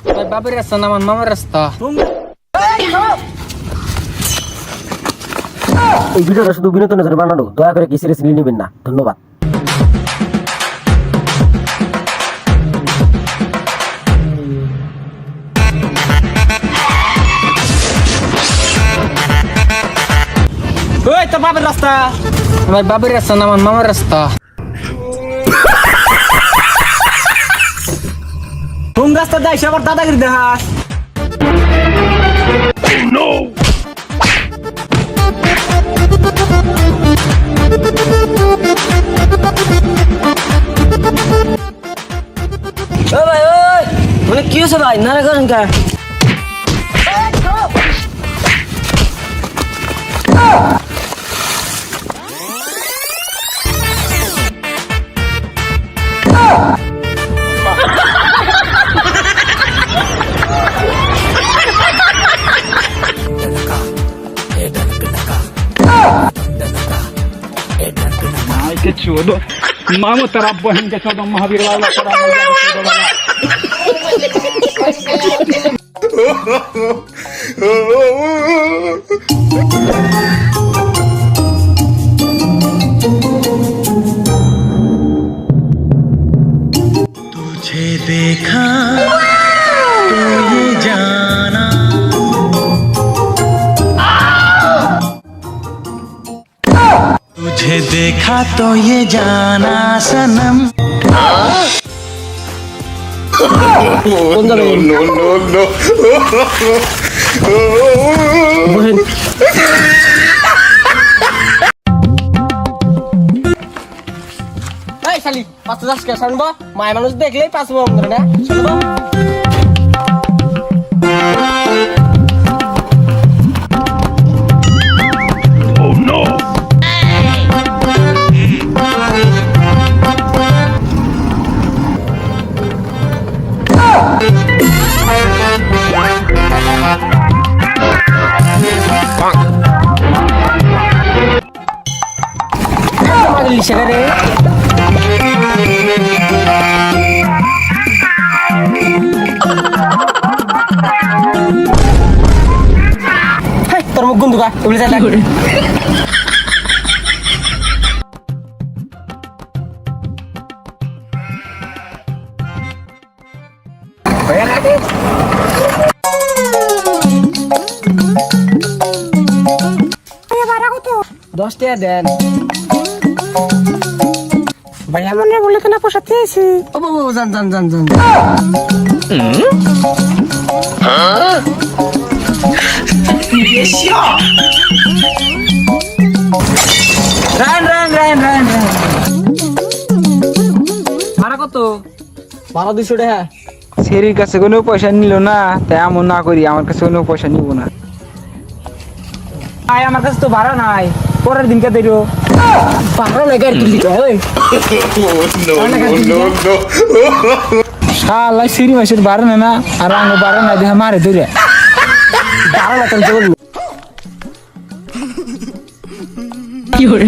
ভাই বাবার রাস্তা না আমার মামার রাস্তা। এই ভিডিওটা শুধু বিনোদনের জন্য বানানো, দয়া করে কি সিরিয়াসলি নেবেন না। ধন্যবাদ। ওই তো বাবার রাস্তা। ভাই বাবার রাস্তা না আমার মামার রাস্তা। কোন রাস্তা যাইস আবার দাদাগিরি দেখাস? ও ভাই ওই মানে কি হয়েছে ভাই? নারে করেন কে? के चोदो मामो तेरा बहन के चोदो महावीर वाला तेरा चोदो वाला तुझे देखा तो ये जाना तुझे देखा तो ये जाना सनम এই শালি ৫০ কে শুনবো মায় মানুষ দেখলেই পাঁচ বন্ধ না শুনবো। সেখানে তোর মুখ গন্ধ কা বলে যা লাগে দশ টাকা দেন ভাইয়া মনে বলে তো না পোষাতে এসে। ও বাবু জান জান জান জান রান রান রান রান ভাড়া কত? ভাড়া 200 টাকা। সেরির কাছে কোনো পয়সা নিল না, তাই এমন না করি, আমার কাছে কোনো পয়সা নিব না। ভাই আমার কাছে তো ভাড়া নাই, পরের দিনকে দেবো। ভাড়া নাই গাড়ি তুলি ওই শালা সিরি মাসের ভাড়া নেয় না, আর আঙ্গ ভাড়া না দেখে মারে ধরে ভাড়া না তো কি করে